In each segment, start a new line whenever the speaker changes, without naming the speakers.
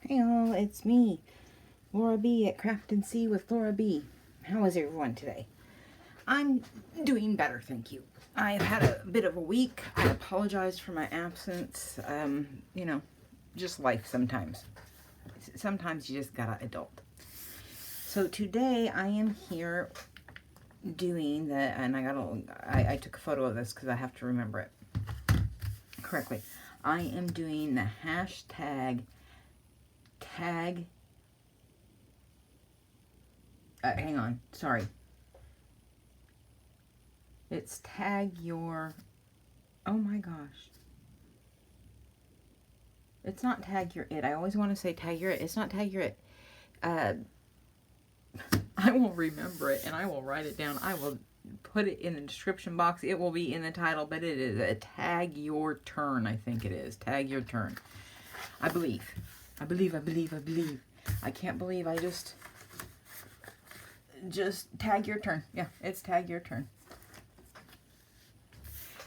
Hey all, it's me, Laura B at Craft and See with Laura B. How is everyone today? I'm doing better, thank you. I've had a bit of a week. I apologize for my absence. You know, just life sometimes. Sometimes you just gotta adult. So today I am here doing the, and I took a photo of this because I have to remember it correctly. I am doing the hashtag hang on, sorry. It's oh my gosh. It's not tag your it. I always want to say tag your it. It's not tag your it. I will remember it and I will write it down. I will put it in the description box. It will be in the title, but it is a tag your turn. I think it is. Tag your turn. I believe. I can't believe I just tag your turn. Yeah, it's tag your turn.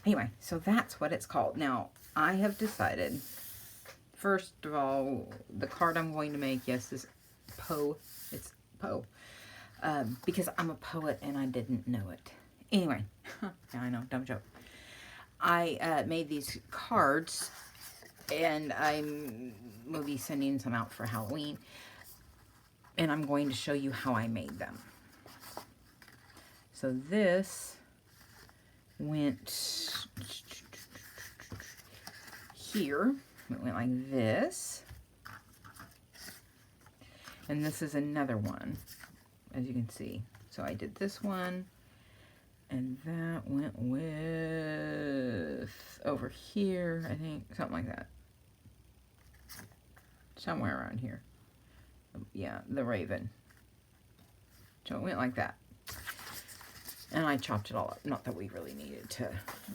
Anyway, so that's what it's called. Now, I have decided, first of all, the card I'm going to make, yes, is Poe. It's Poe. Because I'm a poet and I didn't know it. Anyway, yeah, I know, dumb joke. I made these cards and I will be sending some out for Halloween. And I'm going to show you how I made them. So this went here. It went like this. And this is another one, as you can see. So I did this one, and that went with over here, I think, something like that. Somewhere around here. Yeah, the raven. So it went like that. And I chopped it all up. Not that we really needed to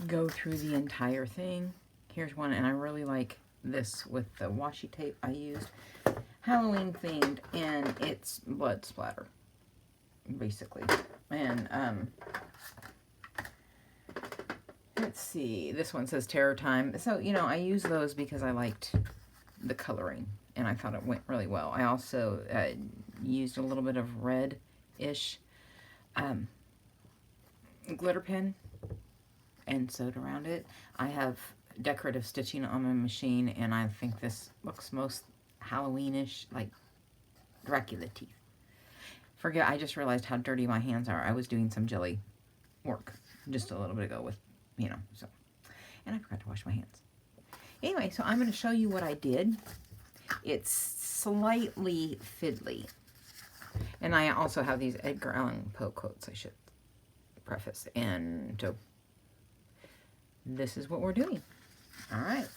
go through the entire thing. Here's one, and I really like this with the washi tape I used. Halloween themed, and it's blood splatter, basically. And, let's see. This one says Terror Time. So, you know, I use those because I liked the coloring, and I thought it went really well. I also used a little bit of red-ish glitter pen and sewed around it. I have decorative stitching on my machine, and I think this looks most Halloweenish, like Dracula teeth. Forget, I just realized how dirty my hands are. I was doing some jelly work just a little bit ago with, you know, so. And I forgot to wash my hands. Anyway, so I'm going to show you what I did. It's slightly fiddly. And I also have these Edgar Allan Poe quotes I should preface. And so this is what we're doing. All right.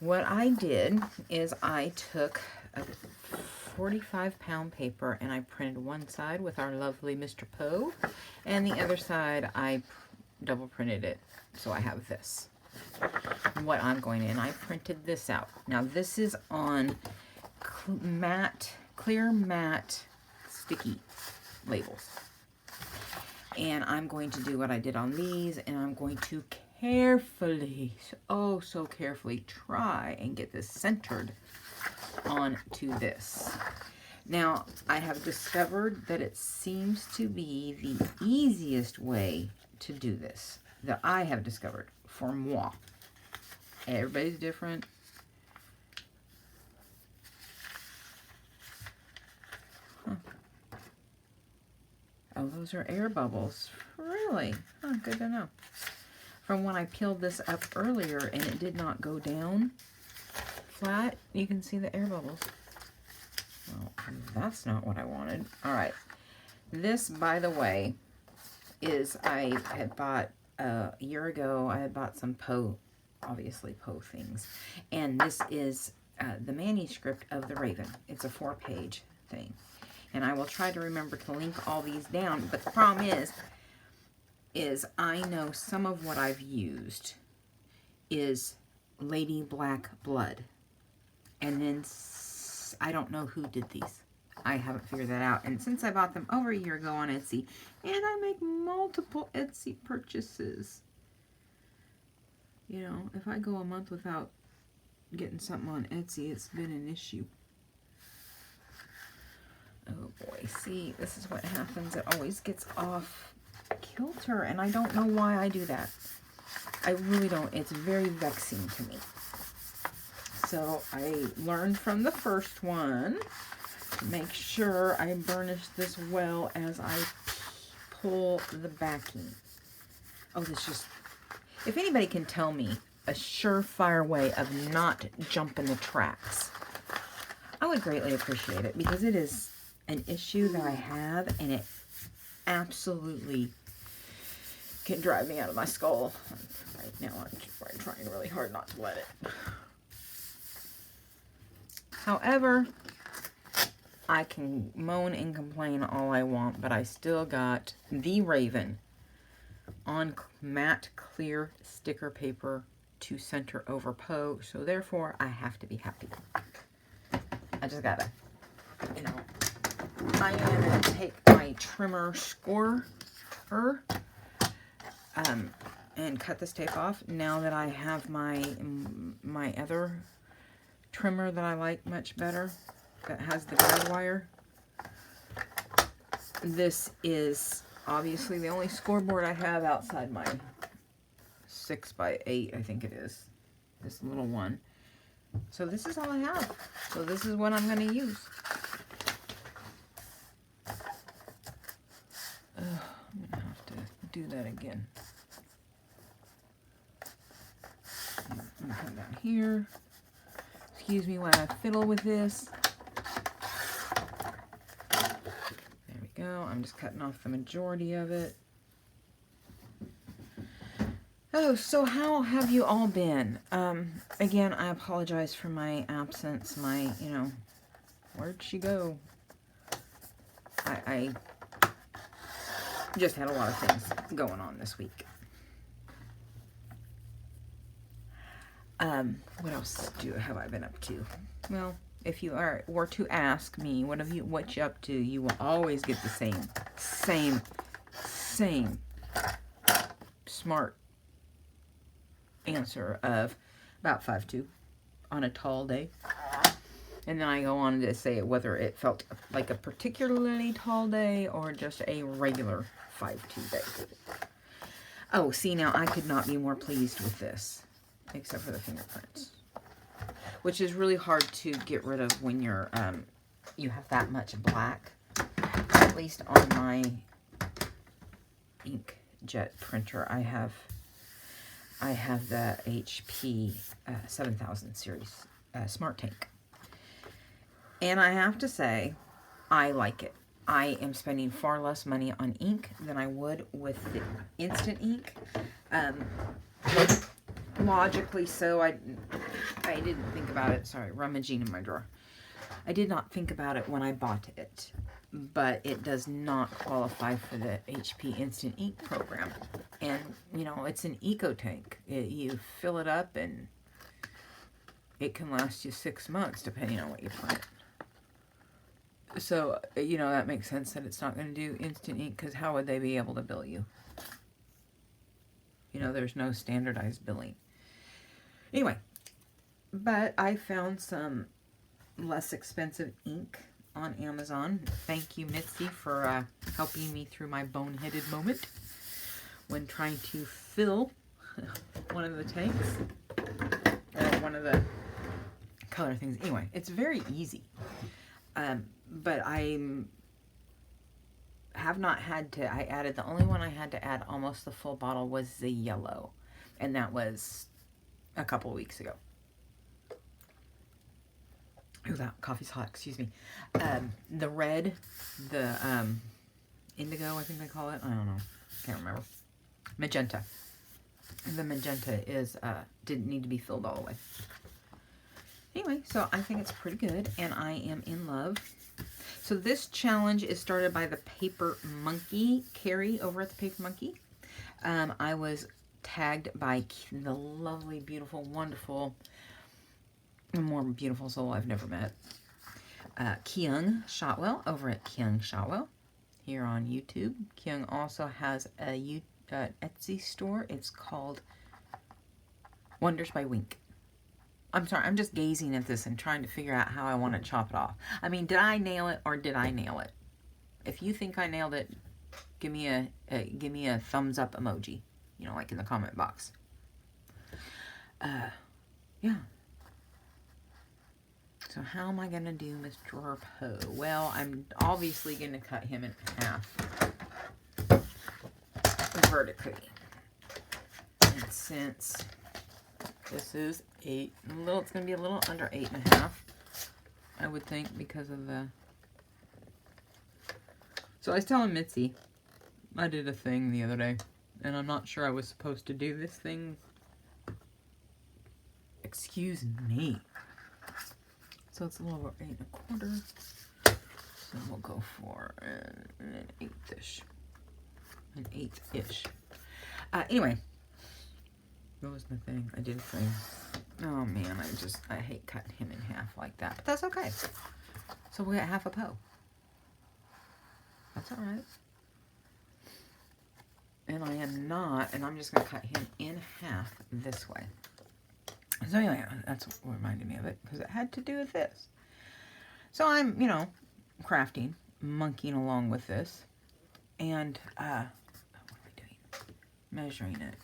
What I did is I took a 45-pound paper and I printed one side with our lovely Mr. Poe, and the other side I double printed it. So I have this. What I'm going in, I printed this out. Now this is on clear matte sticky labels. And I'm going to do what I did on these, and I'm going to carefully, oh so carefully, try and get this centered onto this. Now, I have discovered that it seems to be the easiest way to do this, that I have discovered, for moi. Everybody's different. Oh, those are air bubbles. Really? Oh, good to know. From when I peeled this up earlier and it did not go down flat, you can see the air bubbles. Well, that's not what I wanted. All right. This, by the way, is, I had bought a year ago, I had bought some Poe, obviously Poe things. And this is the manuscript of the Raven. It's a 4-page thing. And I will try to remember to link all these down. But the problem is I know some of what I've used is Lady Black Blood. And then I don't know who did these. I haven't figured that out. And since I bought them over a year ago on Etsy, and I make multiple Etsy purchases. You know, if I go a month without getting something on Etsy, it's been an issue. Oh boy, see, this is what happens. It always gets off kilter, and I don't know why I do that. I really don't. It's very vexing to me. So I learned from the first one to make sure I burnish this well as I pull the backing. Oh, this just... If anybody can tell me a surefire way of not jumping the tracks, I would greatly appreciate it, because it is an issue that I have, and it absolutely can drive me out of my skull. Right now I'm trying really hard not to let it. However, I can moan and complain all I want, but I still got the Raven on matte clear sticker paper to center over Poe, so therefore I have to be happy. I just gotta, you know, I am gonna take my trimmer scorer and cut this tape off now that I have my other trimmer that I like much better, that has the guide wire. This is obviously the only scoreboard I have outside my 6x8, I think it is, this little one. So this is all I have. So this is what I'm going to use. I'm going to have to do that again. I'm going to come down here. Excuse me while I fiddle with this. There we go. I'm just cutting off the majority of it. Oh, so how have you all been? Again, I apologize for my absence. Where'd she go? I just had a lot of things going on this week. What else have I been up to? Well, if you were to ask me what you up to, you will always get the same smart answer of about 5'2" on a tall day. And then I go on to say whether it felt like a particularly tall day or just a regular 5'2" day. Oh, see, now I could not be more pleased with this, except for the fingerprints, which is really hard to get rid of when you're you have that much black. At least on my inkjet printer, I have the HP 7000 series Smart Tank. And I have to say, I like it. I am spending far less money on ink than I would with the instant ink. Logically so, I didn't think about it. Sorry, rummaging in my drawer. I did not think about it when I bought it, but it does not qualify for the HP Instant Ink program. And, it's an eco tank. You fill it up and it can last you 6 months depending on what you print. So, that makes sense that it's not going to do instant ink, because how would they be able to bill you? There's no standardized billing. Anyway, but I found some less expensive ink on Amazon. Thank you, Mitzi, for helping me through my boneheaded moment when trying to fill one of the tanks, or one of the color things. Anyway, it's very easy. But I have not had to, the only one I had to add almost the full bottle was the yellow. And that was a couple of weeks ago. Oh, that coffee's hot, excuse me. The red, the indigo, I think they call it. I don't know, can't remember. Magenta. The magenta didn't need to be filled all the way. Anyway, so I think it's pretty good, and I am in love. So this challenge is started by the Paper Monkey, Carrie, over at the Paper Monkey. I was tagged by the lovely, beautiful, wonderful, more beautiful soul I've never met, Kyung Shotwell, over at Kyung Shotwell, here on YouTube. Kyung also has a Etsy store. It's called Wonders by Wink. I'm sorry, I'm just gazing at this and trying to figure out how I want to chop it off. I mean, did I nail it or did I nail it? If you think I nailed it, give me a thumbs up emoji, you know, like in the comment box. Yeah. So how am I going to do Mr. Poe? Well, I'm obviously going to cut him in half vertically. And since this is it's going to be a little under 8.5, I would think, because of the... So I was telling Mitzi, I did a thing the other day, and I'm not sure I was supposed to do this thing. Excuse me. So it's a little over 8.25. So we'll go for an 8-ish. An 8-ish. Anyway. What was my thing? I did a thing. Oh man, I hate cutting him in half like that. But that's okay. So we got half a Poe. That's alright. And I am not, and I'm just going to cut him in half this way. So anyway, that's what reminded me of it, because it had to do with this. So I'm, you know, crafting, monkeying along with this, and, what am I doing? Measuring it.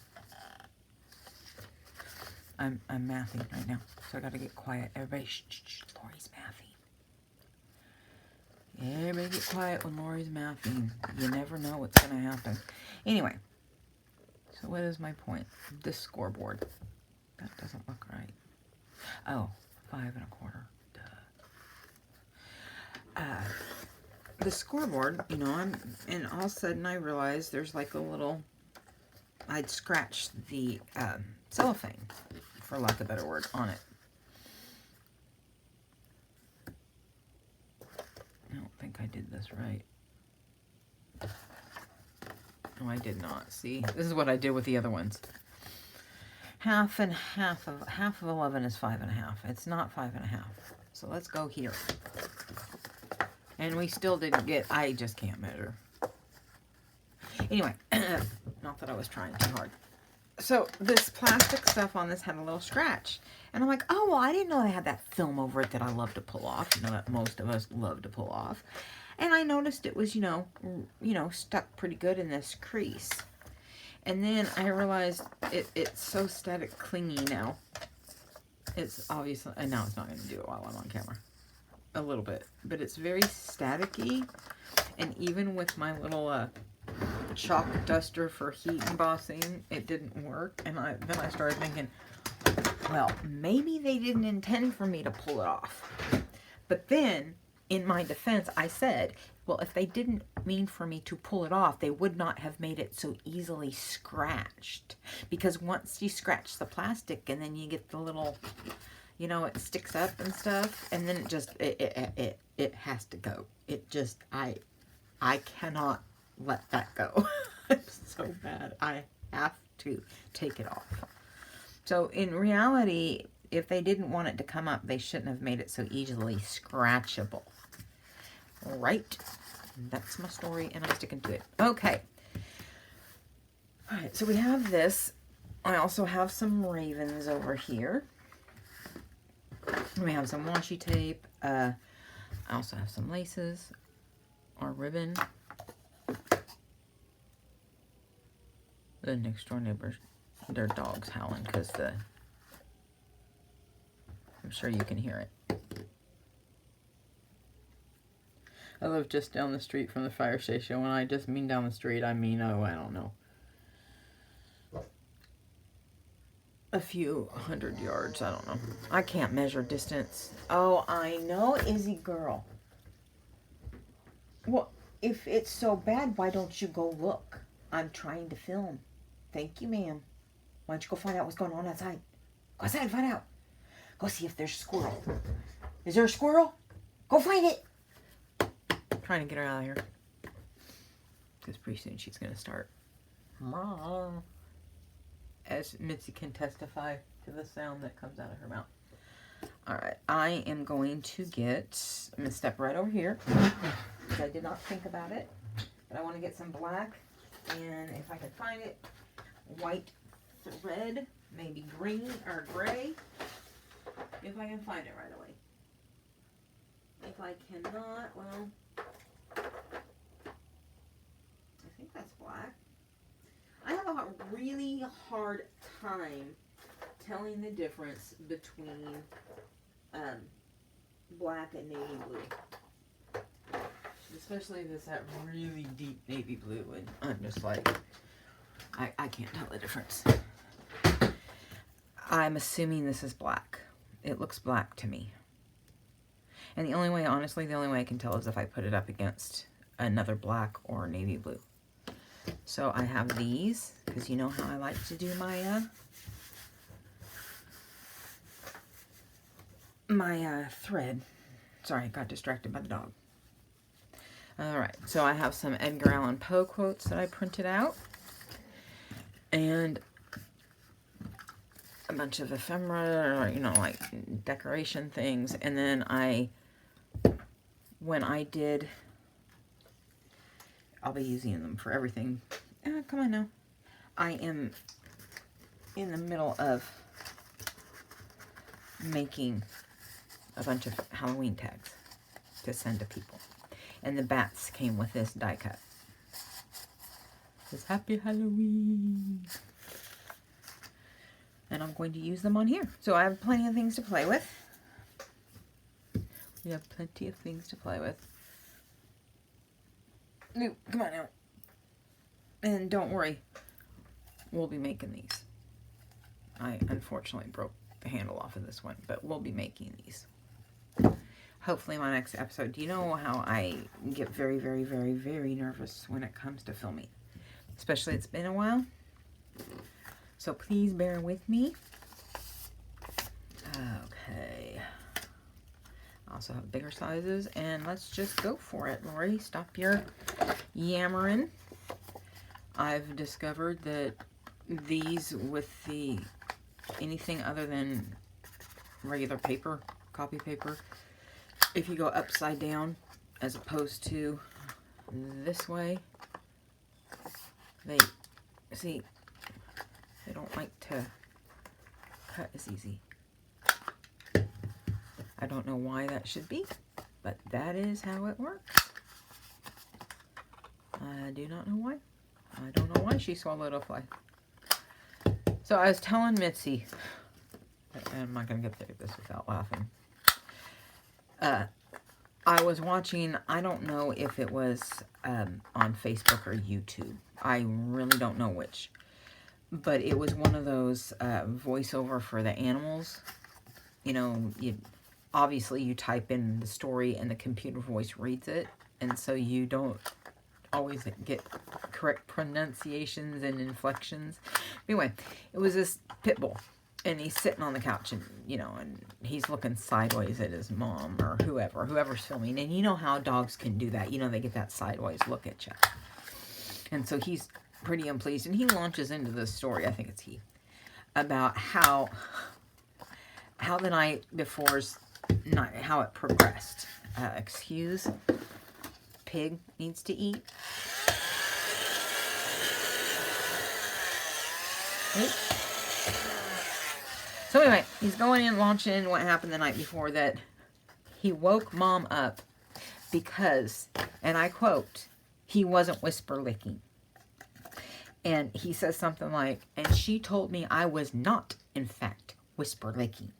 I'm mathing right now, so I gotta get quiet. Everybody, shh, Lori's mathing. Everybody get quiet when Lori's mathing. You never know what's gonna happen. Anyway, so what is my point? This scoreboard. That doesn't look right. Oh, 5.25. Duh. The scoreboard, you know, and all of a sudden I realized there's like a little, I'd scratched the cellophane, for lack of a better word, on it. I don't think I did this right. No, I did not. See, this is what I did with the other ones. Half of 11 is 5.5. It's not 5.5. So let's go here. And we still didn't get, I just can't measure. Anyway, not that I was trying too hard. So this plastic stuff on this had a little scratch. And I'm like, oh, well, I didn't know I had that film over it that I love to pull off. You know, that most of us love to pull off. And I noticed it was, you know, stuck pretty good in this crease. And then I realized it's so static clingy now. It's obviously, and now it's not going to do it while I'm on camera. A little bit. But it's very staticky. And even with my little chalk duster for heat embossing, it didn't work. And then I started thinking, well, maybe they didn't intend for me to pull it off. But then, in my defense, I said, well, if they didn't mean for me to pull it off, they would not have made it so easily scratched. Because once you scratch the plastic and then you get the little, you know, it sticks up and stuff, and then it just, it has to go. It just, I cannot let that go. It's so bad. I have to take it off. So in reality, if they didn't want it to come up, they shouldn't have made it so easily scratchable. Right? That's my story, and I'm sticking to it. Okay. All right, so we have this. I also have some ravens over here. We have some washi tape. I also have some laces or ribbon. The next door neighbors, their dog's howling because I'm sure you can hear it. I live just down the street from the fire station. When I just mean down the street, I mean, oh, I don't know, a few 100 yards. I don't know. I can't measure distance. Oh, I know, Izzy girl. Well, if it's so bad, why don't you go look? I'm trying to film. Thank you, ma'am. Why don't you go find out what's going on outside? Go outside and find out. Go see if there's a squirrel. Is there a squirrel? Go find it. I'm trying to get her out of here. Because pretty soon she's going to start. As Mitzi can testify to the sound that comes out of her mouth. Alright, I am going to get, I'm going to step right over here. Because I did not think about it. But I want to get some black. And if I can find it, white thread, maybe green or gray. If I can find it right away. If I cannot, well, I think that's black. I have a really hard time telling the difference between black and navy blue. Especially if it's that really deep navy blue, and I'm just like, I can't tell the difference. I'm assuming this is black. It looks black to me. And the only way, honestly, the only way I can tell is if I put it up against another black or navy blue. So I have these, because you know how I like to do my thread. Sorry, I got distracted by the dog. Alright, so I have some Edgar Allan Poe quotes that I printed out. And a bunch of ephemera, or, you know, like decoration things. And then when I did, I'll be using them for everything. Come on now. I am in the middle of making a bunch of Halloween tags to send to people. And the bats came with this die cut. It says, Happy Halloween. And I'm going to use them on here. So I have plenty of things to play with. We have plenty of things to play with. Ooh, come on now. And don't worry, we'll be making these. I unfortunately broke the handle off of this one, but we'll be making these. Hopefully my next episode. Do you know how I get very, very, very, very nervous when it comes to filming? Especially it's been a while. So please bear with me. Okay. I also have bigger sizes, and let's just go for it. Lori, stop your yammering. I've discovered that these with the anything other than regular paper, copy paper, if you go upside down as opposed to this way, they don't like to cut as easy. I don't know why that should be, but that is how it works. I do not know why. I don't know why she swallowed a fly. So I was telling Mitzi, I'm not going to get through this without laughing. I was watching, I don't know if it was on Facebook or YouTube. I really don't know which. But it was one of those voiceover for the animals. You know, obviously you type in the story and the computer voice reads it. And so you don't always get correct pronunciations and inflections. Anyway, it was this pit bull. And he's sitting on the couch and, you know, and he's looking sideways at his mom or whoever's filming. And you know how dogs can do that. You know, they get that sideways look at you. And so he's pretty unpleased. And he launches into this story, I think it's he, about how the night before's night, how it progressed. Excuse, pig needs to eat. Right? So anyway, he's going in, launching what happened the night before, that he woke mom up because, and I quote, he wasn't whisper licking. And he says something like, and she told me I was not, in fact, whisper licking.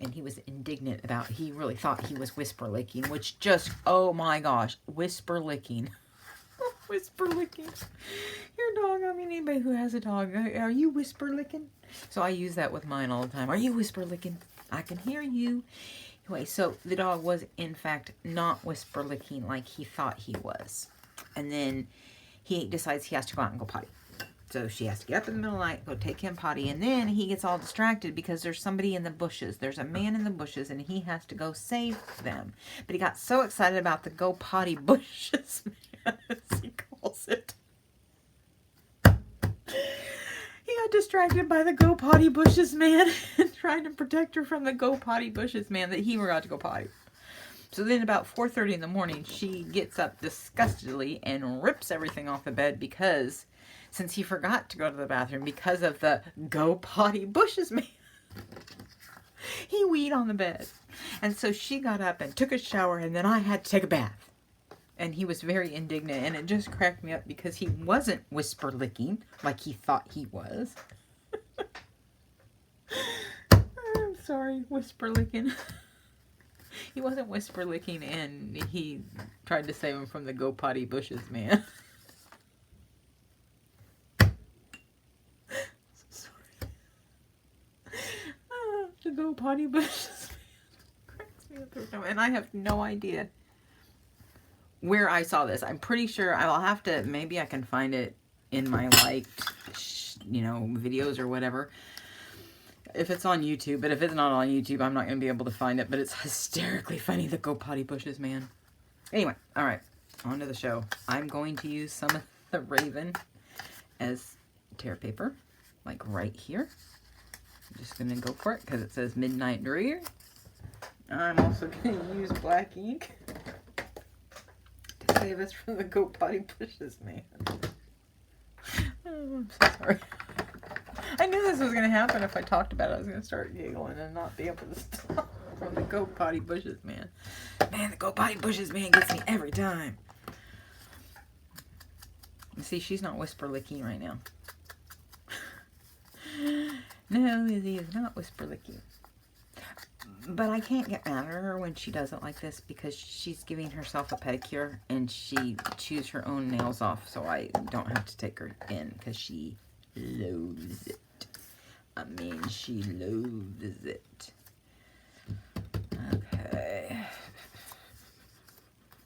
And he was indignant about, he really thought he was whisper licking, which just, oh my gosh, whisper licking. Whisper licking. Your dog, I mean, anybody who has a dog, are you whisper licking? So I use that with mine all the time. Are you whisper licking? I can hear you. Anyway, so the dog was, in fact, not whisper licking like he thought he was. And then he decides he has to go out and go potty. So she has to get up in the middle of the night, go take him potty, and then he gets all distracted because there's somebody in the bushes. There's a man in the bushes, and he has to go save them. But he got so excited about the go potty bushes, as he calls it. He got distracted by the go potty bushes man and trying to protect her from the go potty bushes man that he forgot to go potty. So then about 4:30 in the morning, she gets up disgustedly and rips everything off the bed because, since he forgot to go to the bathroom because of the go potty bushes man. He weed on the bed. And so she got up and took a shower, and then I had to take a bath. And he was very indignant, and it just cracked me up because he wasn't whisper licking like he thought he was. I'm sorry, whisper licking. He wasn't whisper licking, and he tried to save him from the go potty bushes man. So sorry. The go potty bushes man cracks me up every time, and I have no idea where I saw this. I'm pretty sure I'll have to, maybe I can find it in my liked, videos or whatever. If it's on YouTube, but if it's not on YouTube, I'm not going to be able to find it, but it's hysterically funny, the go potty bushes, man. Anyway, all right, on to the show. I'm going to use some of the Raven as tear paper, like right here. I'm just going to go for it because it says Midnight Drear. I'm also going to use black ink to save us from the go potty bushes, man. Oh, I'm so sorry. I knew this was going to happen. If I talked about it, I was going to start giggling and not be able to stop from the go potty bushes, man. Man, the go potty bushes, man, gets me every time. See, she's not whisper licking right now. No, Lizzie is not whisper licking. But I can't get mad at her when she does it like this because she's giving herself a pedicure and she chews her own nails off, so I don't have to take her in because she loathes it. I mean, she loathes it. Okay.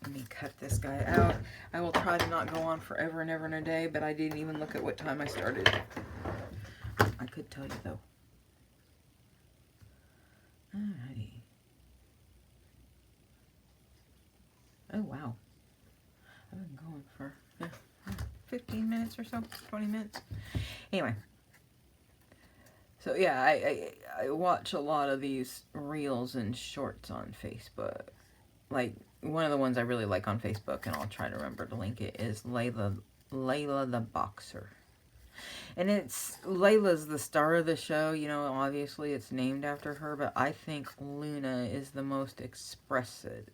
Let me cut this guy out. I will try to not go on forever and ever and a day, but I didn't even look at what time I started. I could tell you, though. Alrighty. Oh, wow. I've been going for 15 minutes or so, 20 minutes. Anyway. So, yeah, I watch a lot of these reels and shorts on Facebook. Like, one of the ones I really like on Facebook, and I'll try to remember to link it, is Layla the Boxer. And Layla's the star of the show, obviously it's named after her, but I think Luna is the most expressive.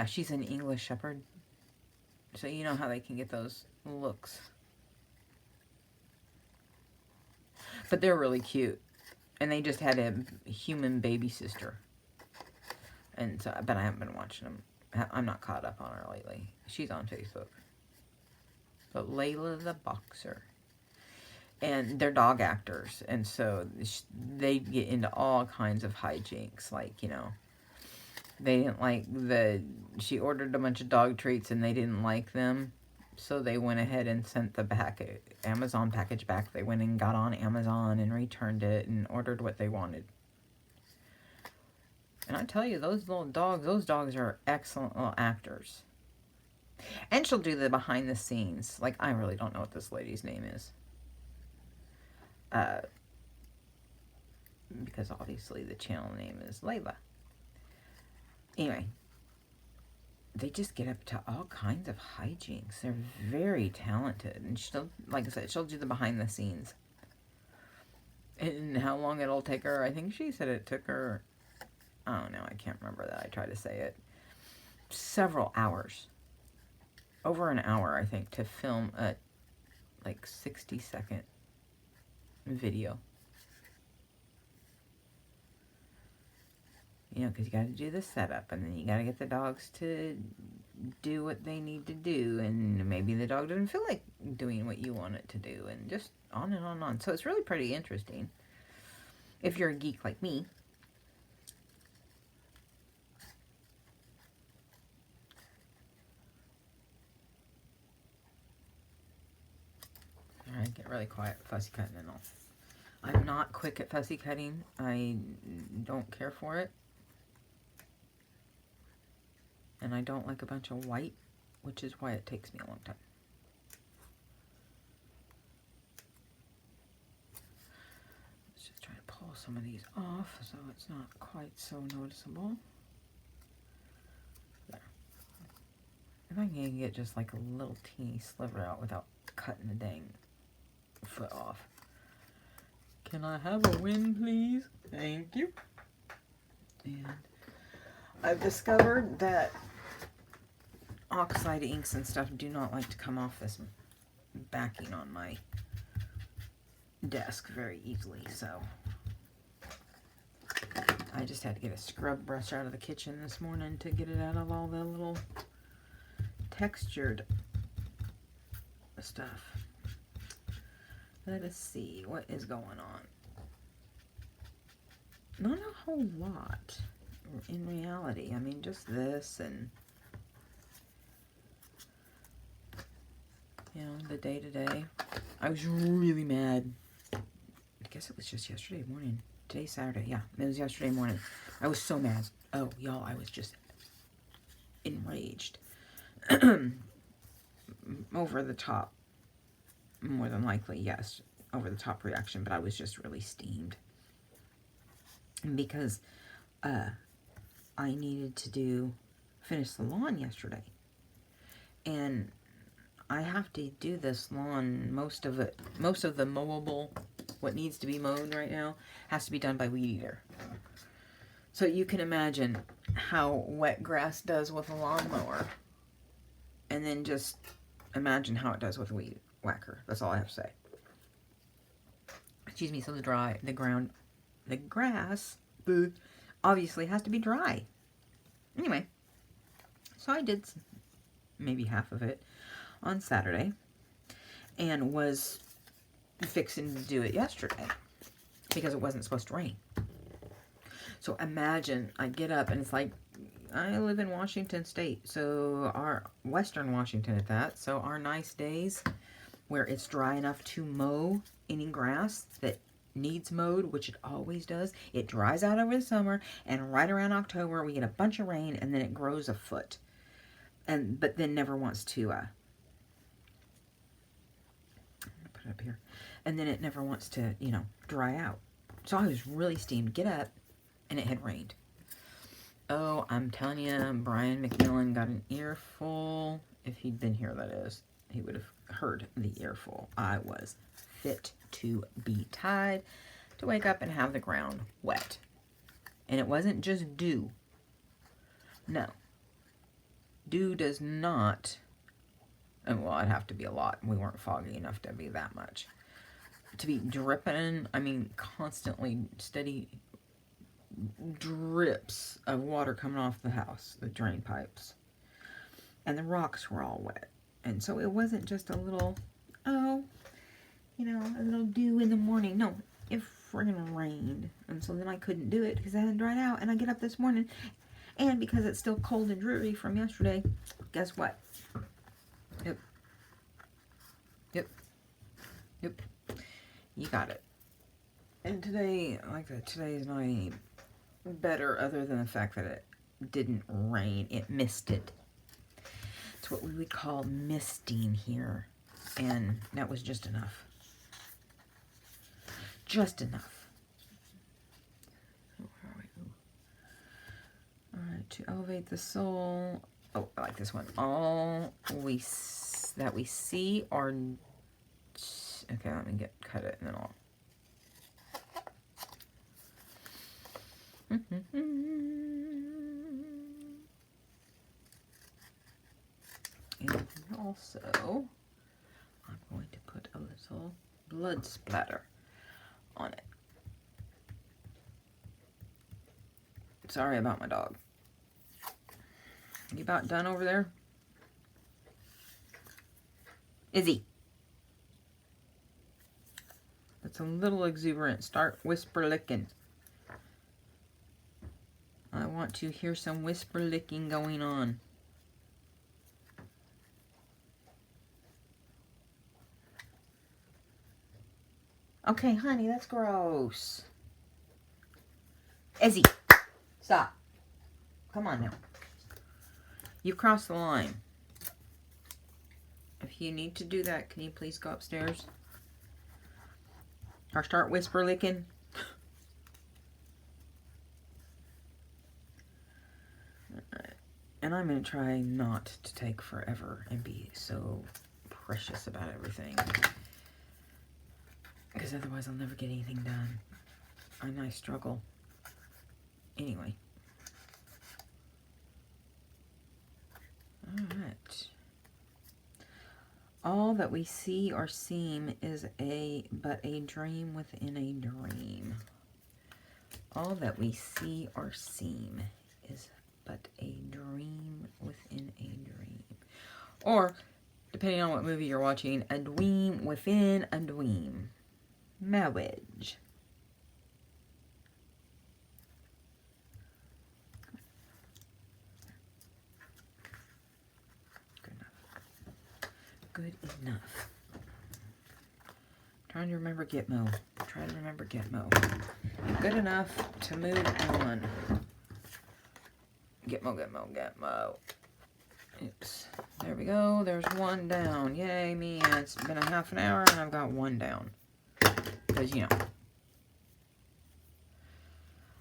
She's an English Shepherd. So you know how they can get those looks. But they're really cute. And they just had a human baby sister. And so, but I haven't been watching them. I'm not caught up on her lately. She's on Facebook. But Layla the Boxer. And they're dog actors. And so they get into all kinds of hijinks. Like, they didn't like she ordered a bunch of dog treats and they didn't like them. So they went ahead and sent the Amazon package back. They went and got on Amazon and returned it and ordered what they wanted. And I tell you, those dogs are excellent little actors. And she'll do the behind the scenes. Like, I really don't know what this lady's name is. Because obviously the channel name is Layla. Anyway, they just get up to all kinds of hijinks. They're very talented. And she'll, like I said, she'll do the behind the scenes. And how long it'll take her, I think she said it took her, I don't know, I can't remember that. I tried to say it. Several hours. Over an hour, I think, to film a, 60-second video. Because you got to do the setup, and then you got to get the dogs to do what they need to do, and maybe the dog doesn't feel like doing what you want it to do, and just on and on and on. So it's really pretty interesting if you're a geek like me. Alright, get really quiet, fussy cutting and all. I'm not quick at fussy cutting. I don't care for it. And I don't like a bunch of white, which is why it takes me a long time. Let's just try to pull some of these off so it's not quite so noticeable. There. If I can get just like a little teeny sliver out without cutting the dang foot off. Can I have a win, please? Thank you. And I've discovered that oxide inks and stuff do not like to come off this backing on my desk very easily, so I just had to get a scrub brush out of the kitchen this morning to get it out of all the little textured stuff. Let us see what is going on. Not a whole lot in reality. I mean, just this and, you know, the day-to-day. I was really mad. I guess it was just yesterday morning. Today's Saturday. Yeah, it was yesterday morning. I was so mad. Oh, y'all, I was just enraged. Over the top. More than likely, yes. Over the top reaction, but I was just really steamed. Because I needed to finish the lawn yesterday. And I have to do this lawn, most of the mowable, what needs to be mowed right now, has to be done by Weed Eater. So you can imagine how wet grass does with a lawnmower. And then just imagine how it does with a weed whacker. That's all I have to say. Excuse me, so the grass obviously has to be dry. Anyway, so I did maybe half of it on Saturday and was fixing to do it yesterday because it wasn't supposed to rain. So imagine I get up and it's like, I live in Washington State, so our Western Washington at that, so our nice days where it's dry enough to mow any grass that needs mowed, which it always does, it dries out over the summer, and right around October we get a bunch of rain and then it grows a foot, but then never wants to I'm gonna put it up here, and then it never wants to, you know, dry out. So I was really steamed. Get up, and it had rained. Oh, I'm telling you, Brian McMillan got an earful. If he'd been here, that is, he would have heard the earful. I was fit to be tied to wake up and have the ground wet. And it wasn't just dew. No. Dew does not, and well, it'd have to be a lot. We weren't foggy enough to be that much. To be dripping, I mean, constantly steady drips of water coming off the house, the drain pipes. And the rocks were all wet. And so it wasn't just a little, oh, you know, a little dew in the morning. No, it friggin' rained. And so then I couldn't do it because it hadn't dried out. And I get up this morning, and because it's still cold and dreary from yesterday, guess what? Yep. You got it. And today, like that, today is not any better other than the fact that it didn't rain. It misted. It's what we would call misting here. And that was just enough. Just enough. Where are we? Alright, to elevate the soul. Oh, I like this one. All that we see are... Okay, let me cut it and then I'll... And also, I'm going to put a little blood splatter on it. Sorry about my dog. You about done over there? Izzy. That's a little exuberant. Start whisper licking. I want to hear some whisper licking going on. Okay, honey, that's gross. Izzy, stop. Come on now. You've crossed the line. If you need to do that, can you please go upstairs? Or start whisper licking? Alright. And I'm I'm going to try not to take forever and be so precious about everything. Because otherwise I'll never get anything done. And I struggle. Anyway. Alright. All that we see or seem is but a dream within a dream. All that we see or seem is but a dream within a dream. Or, depending on what movie you're watching, a dweem within a dweem. Marriage. Good enough. Good enough. Trying to remember Gitmo. Try to remember Gitmo. Good enough to move on. Gitmo, Gitmo, Gitmo. Oops. There we go. There's one down. Yay me. And it's been a half an hour and I've got one down. Because, you know,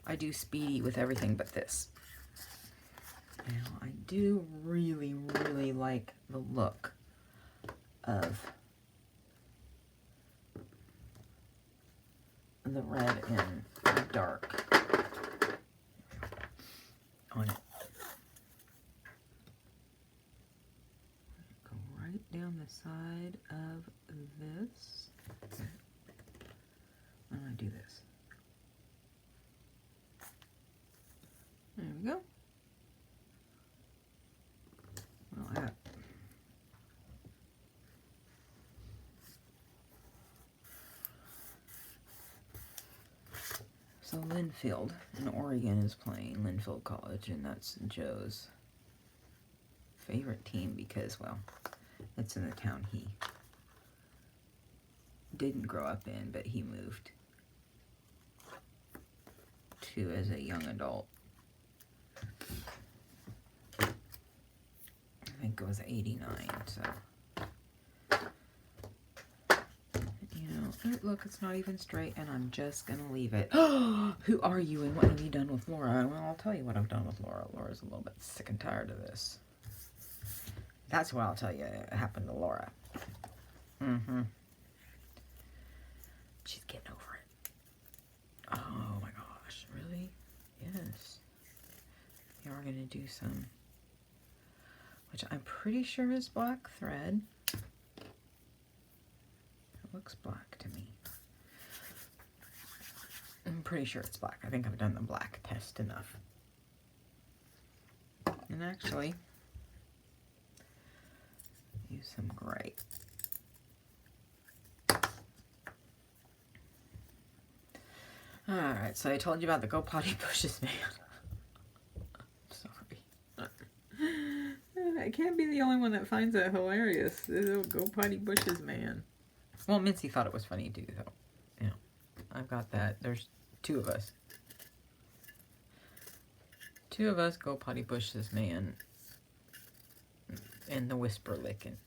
I do speedy with everything but this. Now, I do really, really like the look of the red and the dark on it. Go right down the side of this. Why don't I do this? There we go. Well, so Linfield in Oregon is playing, Linfield College, and that's Joe's favorite team because, well, it's in the town he didn't grow up in, but he moved to as a young adult. I think it was 89, so. Look, it's not even straight, and I'm just going to leave it. Who are you, and what have you done with Laura? Well, I'll tell you what I've done with Laura. Laura's a little bit sick and tired of this. That's what I'll tell you happened to Laura. She's getting over it. Oh, my gosh. Really? Yes. We are going to do some, which I'm pretty sure is black thread. Looks black to me. I'm pretty sure it's black. I think I've done the black test enough. And actually, use some gray. Alright, so I told you about the Go Potty Bushes man. I'm sorry. I can't be the only one that finds it hilarious. The Go Potty Bushes man. Well, Mincy thought it was funny too, though. You know, I've got that. There's two of us. Two of us Go Potty Bushes man. And the whisper licking.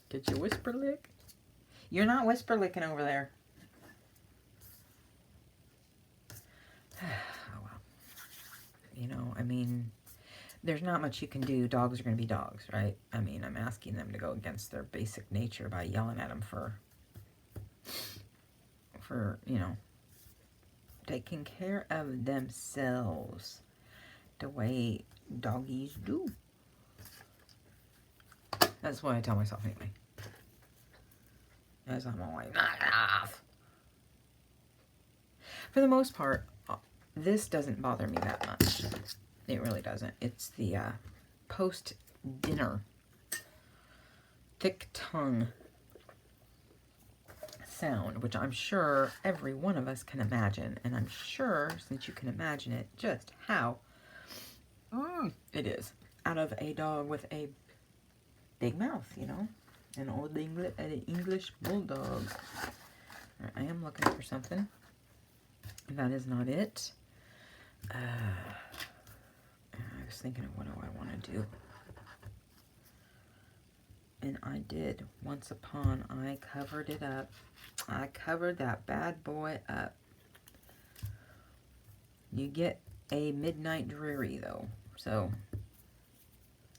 Did you whisper lick? You're not whisper licking over there. Oh, well. You know, I mean, there's not much you can do. Dogs are going to be dogs, right? I mean, I'm asking them to go against their basic nature by yelling at them for you know, taking care of themselves the way doggies do. That's what I tell myself anyway. As I'm always knock it off. For the most part, this doesn't bother me that much. It really doesn't. It's the post-dinner thick tongue sound, which I'm sure every one of us can imagine. And I'm sure, since you can imagine it, just how it is out of a dog with a big mouth, you know? An old English bulldog. I am looking for something. That is not it. I was thinking of what do I want to do. And I did. Once upon, I covered it up. I covered that bad boy up. You get a midnight dreary, though, So,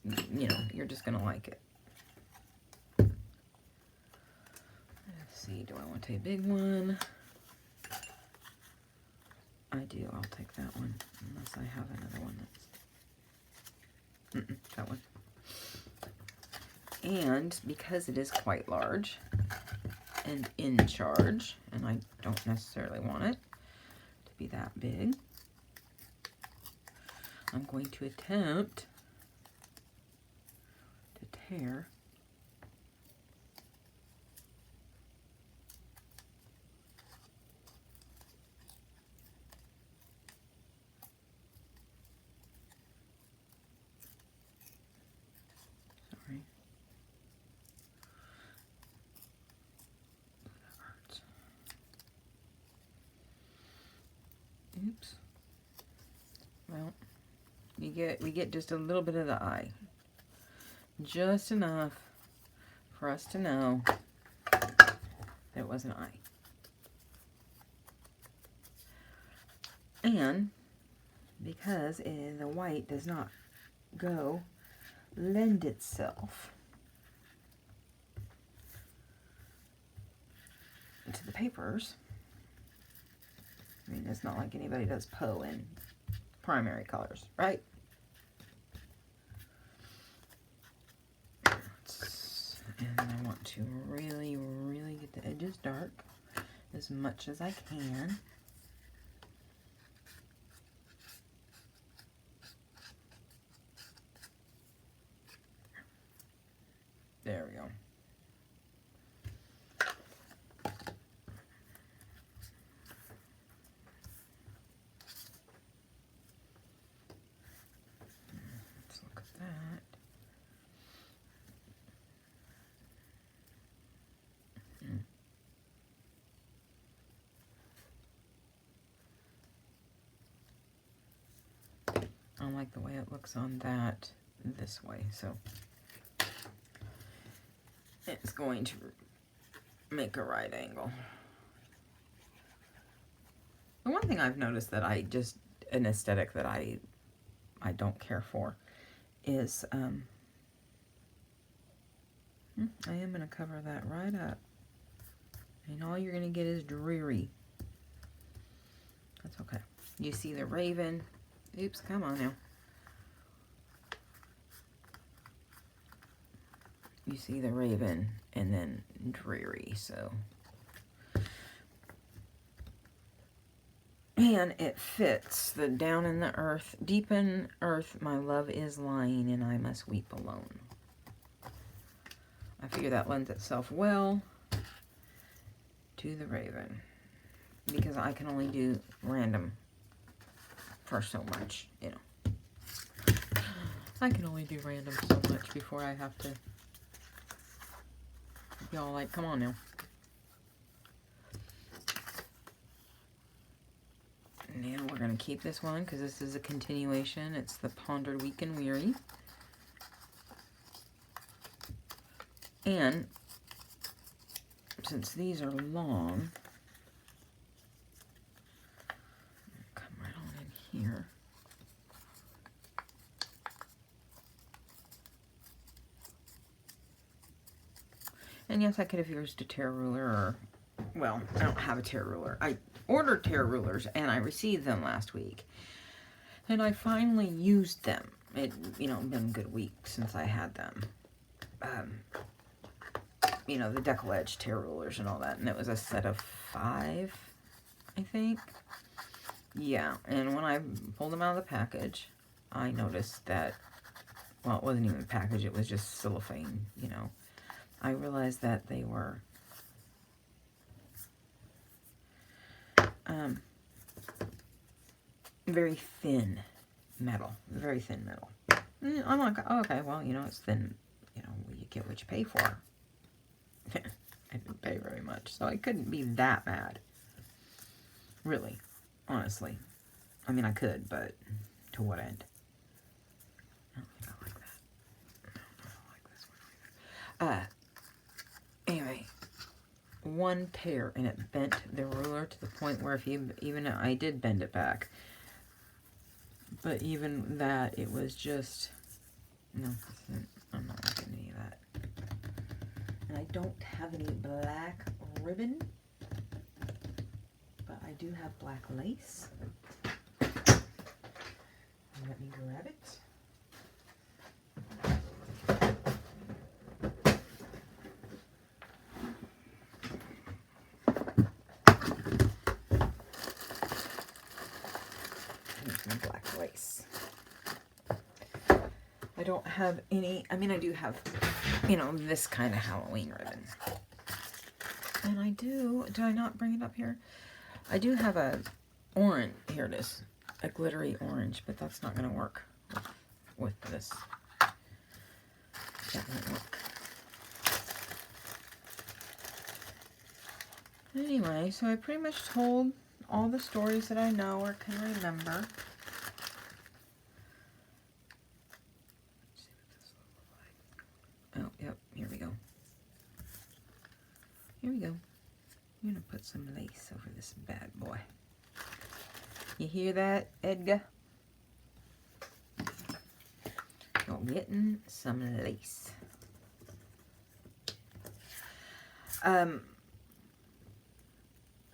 you know, you're just going to like it. Let's see, do I want to take a big one? I do. I'll take that one, unless I have another one that's... that one. And because it is quite large and in charge, and I don't necessarily want it to be that big, I'm going to attempt to tear oops. Well, we get just a little bit of the eye. Just enough for us to know that it was an eye. And because the white does not lend itself to the papers. I mean, it's not like anybody does Poe in primary colors, right? And I want to really, really get the edges dark as much as I can. There we go. Let's look at that. I like the way it looks on that this way, so it's going to make a right angle. The one thing I've noticed that an aesthetic that I don't care for is, I am going to cover that right up. And all you're going to get is dreary. That's okay. You see the raven. Oops, come on now. You see the raven and then dreary, so. And it fits the down in the earth, deep in earth, my love is lying and I must weep alone. I figure that lends itself well to the raven because I can only do random for so much, you know. I can only do random so much before I have to be all like, come on now. Now we're going to keep this one because this is a continuation. It's the Pondered Weak and Weary. And since these are long, come right on in here. And yes, I could have used a tear ruler or, well, I don't have a tear ruler. I ordered tear rulers and I received them last week. And I finally used them. It, you know, been a good week since I had them. You know, the deckle edge tear rulers and all that. And it was a set of 5, I think. Yeah, and when I pulled them out of the package, I noticed that, well, it wasn't even a package, it was just cellophane, you know. I realized that they were very thin metal, very thin metal. And I'm like, oh, okay, well, you know, it's thin, you know, you get what you pay for. I didn't pay very much, so I couldn't be that mad. Really, honestly. I mean, I could, but to what end? I don't think I like that. No, I don't like this one either. Anyway, one tear, and it bent the ruler to the point where if you, even I did bend it back, But even that, it was just, no, I'm not liking any of that. And I don't have any black ribbon, but I do have black lace. Let me grab it. Here's my black lace. I don't have any, I mean, I do have, you know, this kind of Halloween ribbon. And I do, did I not bring it up here? I do have a orange, here it is, a glittery orange, but that's not going to work with this. That won't work. Anyway, so I pretty much told all the stories that I know or can remember. Oh, yep, here we go. Here we go. I'm going to put some lace over this bad boy. You hear that, Edgar? You're getting some lace.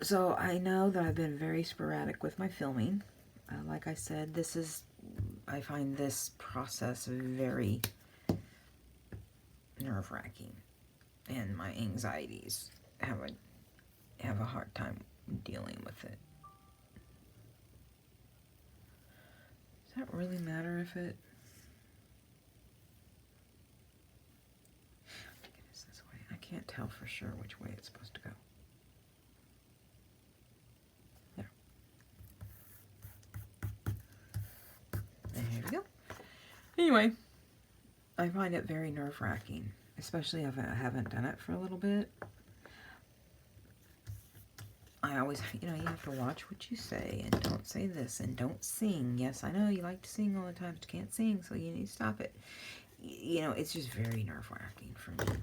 So I know that I've been very sporadic with my filming. Like I said, I find this process very nerve-wracking, and my anxieties have a hard time dealing with it. Does that really matter if it? I think it is this way. I can't tell for sure which way it's supposed to go. There we go. Anyway, I find it very nerve-wracking, especially if I haven't done it for a little bit. I always, you know, you have to watch what you say and don't say this and don't sing. Yes, I know you like to sing all the time, but you can't sing, so you need to stop it. You know, it's just very nerve-wracking for me.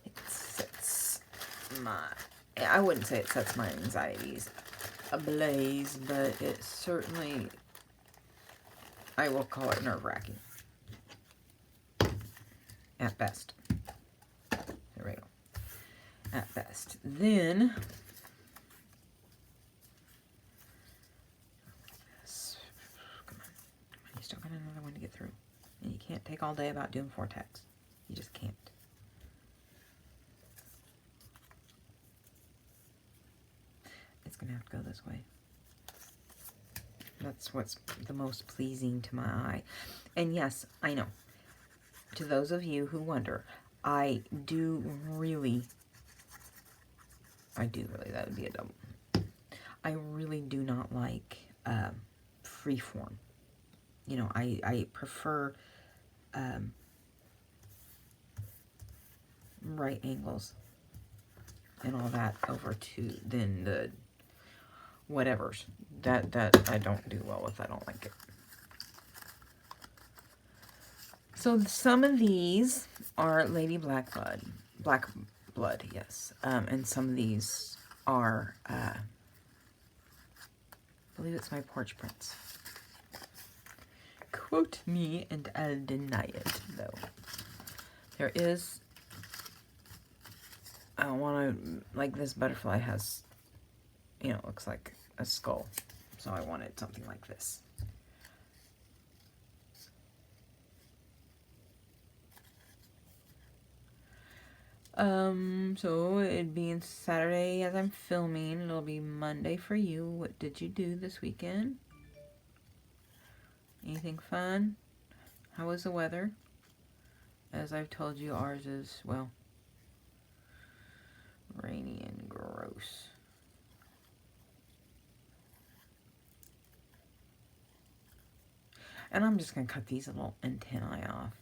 It sets I wouldn't say it sets my anxieties ablaze, but it certainly, I will call it nerve-wracking. At best. There we go. At best. Then, come on, you still got another one to get through. And you can't take all day about doing 4 tags. You just can't. It's going to have to go this way. That's what's the most pleasing to my eye. And yes, I know. To those of you who wonder, I do really, that would be a double. I really do not like freeform. You know, I prefer right angles and all that over to than the whatevers. That I don't do well with. I don't like it. So some of these are Lady Black Blood, yes. And some of these are, I believe it's my Porch Prince. Quote me and I'll deny it, though. There is, I want to, like this butterfly has, you know, looks like a skull. So I wanted something like this. So it being Saturday as I'm filming, it'll be Monday for you. What did you do this weekend? Anything fun? How was the weather? As I've told you, ours is, well, rainy and gross. And I'm just going to cut these little antennae off.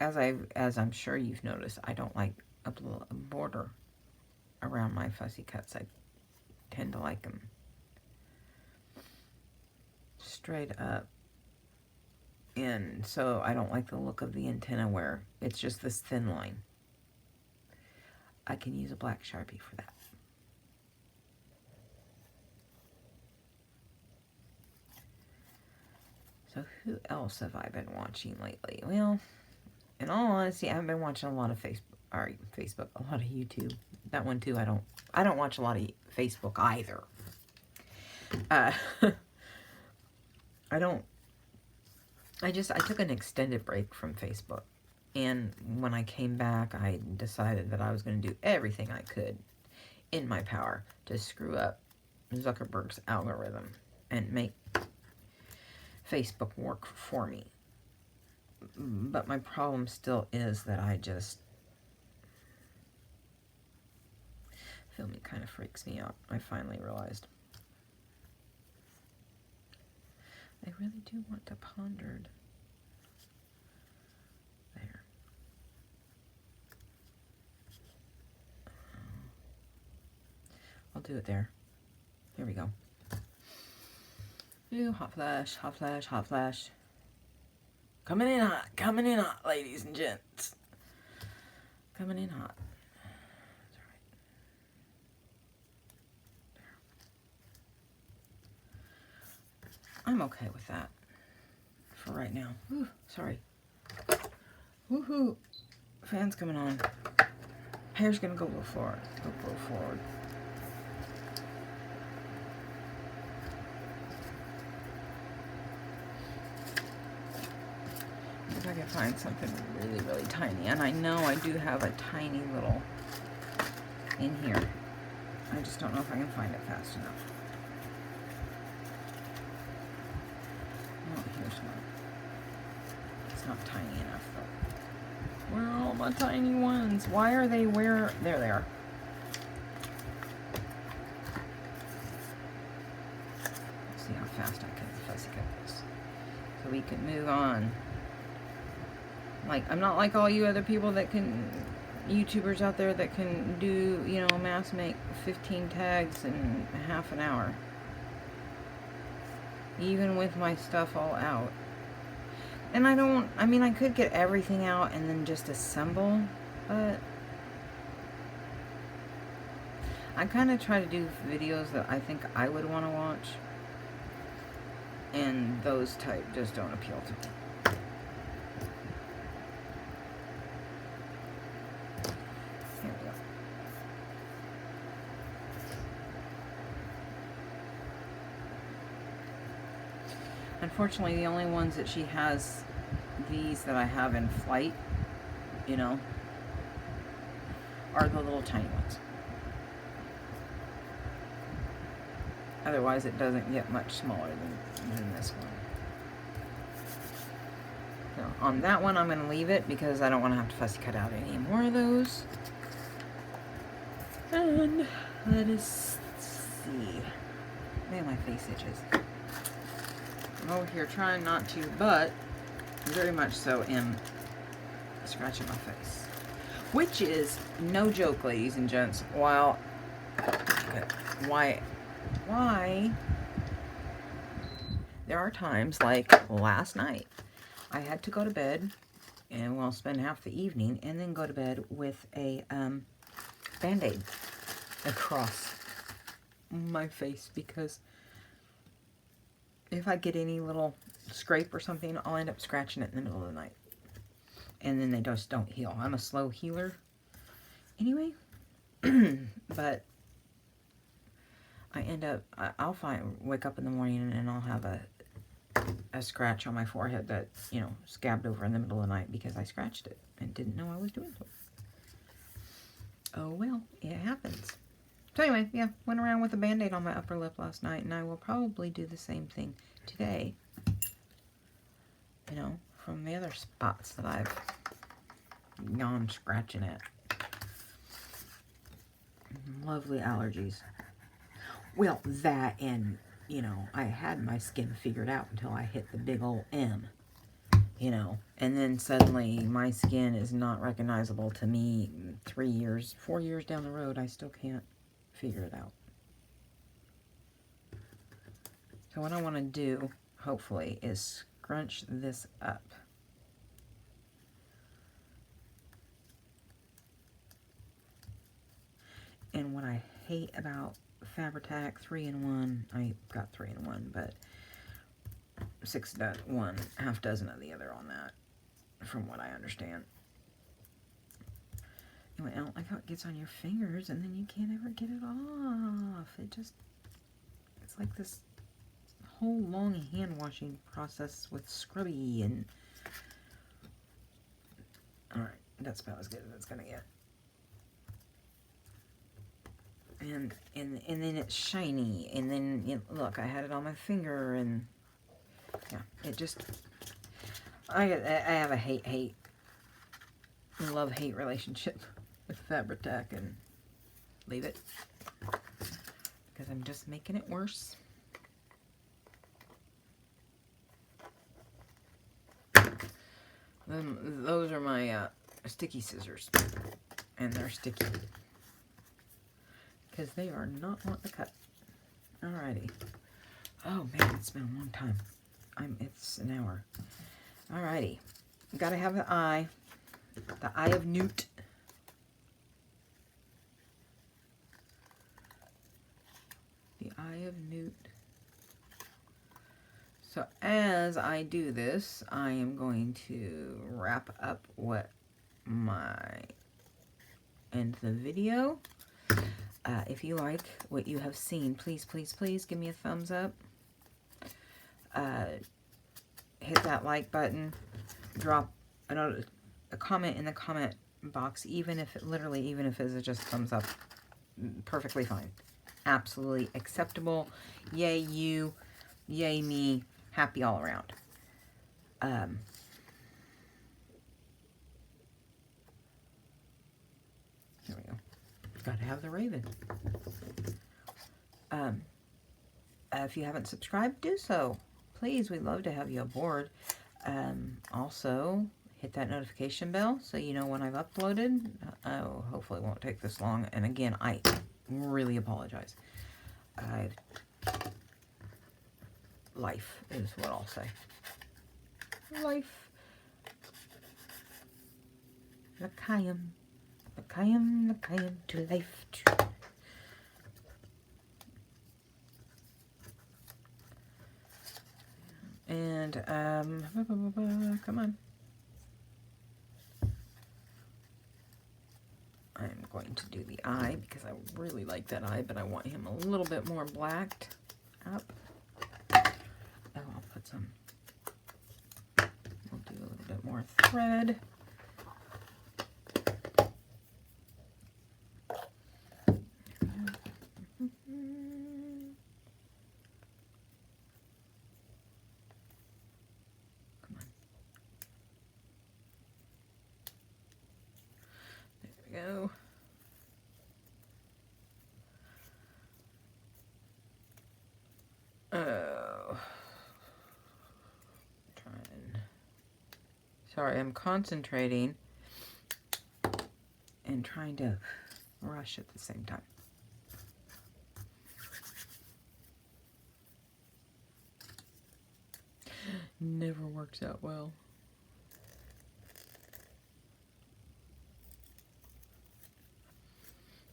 As I'm sure you've noticed, I don't like a border around my fussy cuts. I tend to like them straight up. And so I don't like the look of the antenna where it's just this thin line. I can use a black Sharpie for that. So who else have I been watching lately? Well, in all honesty, I've been watching a lot of Facebook, a lot of YouTube. That one too. I don't watch a lot of Facebook either. Uh, I took an extended break from Facebook. And when I came back, I decided that I was going to do everything I could in my power to screw up Zuckerberg's algorithm and make Facebook work for me. But my problem still is that filming kind of freaks me out. I finally realized. I really do want to pondered. There. I'll do it there. Here we go. Ooh, hot flash, hot flash, hot flash. Coming in hot, ladies and gents. Coming in hot. That's all right. I'm okay with that for right now. Ooh, sorry. Woohoo! Fan's coming on. Hair's gonna go forward. Go forward. If I can find something really, really tiny, and I know I do have a tiny little in here. I just don't know if I can find it fast enough. Oh, here's one. It's not tiny enough though. Where are all my tiny ones? Why are they where? There they are. Let's see how fast I can fussy cut this. So we can move on. Like, I'm not like all you other people that can, YouTubers out there that can do, you know, mass make 15 tags in half an hour. Even with my stuff all out. And I mean, I could get everything out and then just assemble, but I kind of try to do videos that I think I would want to watch. And those type just don't appeal to me. Unfortunately, the only ones that she has, these that I have in flight, you know, are the little tiny ones. Otherwise, it doesn't get much smaller than this one. So, on that one, I'm going to leave it because I don't want to have to fussy cut out any more of those. And let us see. Man, my face itches. I'm over here trying not to, but very much so am scratching my face. Which is no joke, ladies and gents. Why there are times like last night, I had to go to bed and we'll spend half the evening and then go to bed with a Band-Aid across my face because if I get any little scrape or something, I'll end up scratching it in the middle of the night. And then they just don't heal. I'm a slow healer anyway. But I end up, I'll wake up in the morning and I'll have a scratch on my forehead that, you know, scabbed over in the middle of the night because I scratched it and didn't know I was doing so. Oh well, it happens. So anyway, yeah, went around with a Band-Aid on my upper lip last night, and I will probably do the same thing today. You know, from the other spots that I've gone scratching at. Lovely allergies. Well, that and, you know, I had my skin figured out until I hit the big old M. You know, and then suddenly my skin is not recognizable to me 4 years down the road. I still can't figure it out. So what I want to do, hopefully, is scrunch this up. And what I hate about Fabri-Tac 3-in-1, I got 3-in-1, but one, half dozen of the other on that, from what I understand. Anyway, I don't like how it gets on your fingers and then you can't ever get it off. It's like this whole long hand washing process with scrubby and... Alright, that's about as good as it's gonna get. And then it's shiny, and then, look, I had it on my finger, and, yeah, it just... I have a love-hate relationship with Fabri-Tac, and leave it, because I'm just making it worse. Those are my sticky scissors, and they're sticky, because they are not wanting to cut. Alrighty. Oh man, it's been a long time. It's an hour. Alrighty. Gotta have the eye of Newt. The eye of Newt. So as I do this, I am going to wrap up my end of the video. If you like what you have seen, please, please, please give me a thumbs up. Hit that like button. Drop a comment in the comment box, even if it's just thumbs up. Perfectly fine. Absolutely acceptable. Yay you. Yay me. Happy all around. Here we go. Gotta have the raven. If you haven't subscribed, do so. Please, we'd love to have you aboard. Also, hit that notification bell so you know when I've uploaded. Hopefully it won't take this long. And again, I really apologize. Life is what I'll say. Life. L'chaim to life. And, come on. I'm going to do the eye because I really like that eye, but I want him a little bit more blacked up. Oh, I'll put some, we'll do a little bit more thread. Go. Oh. Sorry, I'm concentrating and trying to rush at the same time. Never works out well.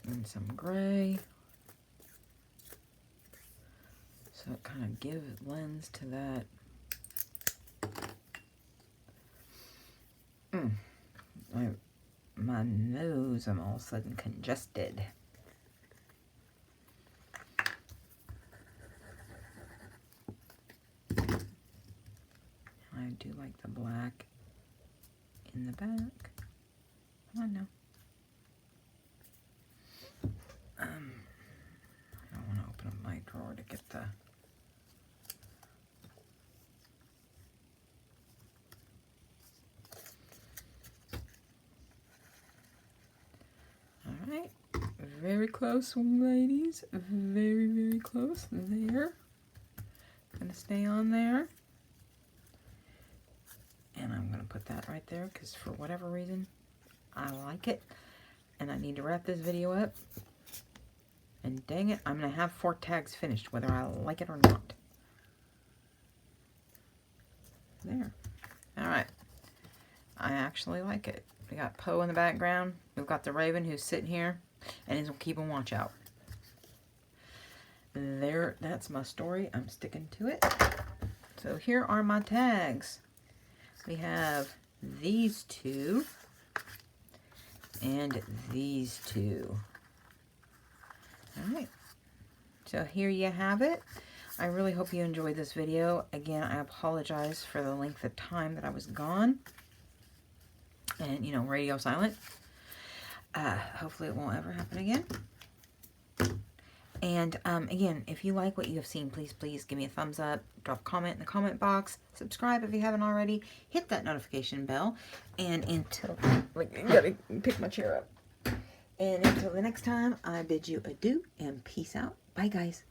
And some gray, so it kind of lends to that. My nose, I'm all of a sudden congested. I do like the black in the back. Come on now. I don't want to open up my drawer to get the... Alright, very close, ladies. Very, very close. There. Gonna stay on there. And I'm gonna put that right there because for whatever reason, I like it. And I need to wrap this video up. And dang it, I'm going to have 4 tags finished, whether I like it or not. There. Alright. I actually like it. We got Poe in the background. We've got the raven who's sitting here. And he's keeping watch out. There, that's my story. I'm sticking to it. So here are my tags. We have these two and these two. All right. So here you have it. I really hope you enjoyed this video. Again, I apologize for the length of time that I was gone. And, you know, radio silent. Hopefully it won't ever happen again. And, again, if you like what you have seen, please give me a thumbs up. Drop a comment in the comment box. Subscribe if you haven't already. Hit that notification bell. And until... Like, you gotta pick my chair up. And until the next time, I bid you adieu and peace out. Bye, guys.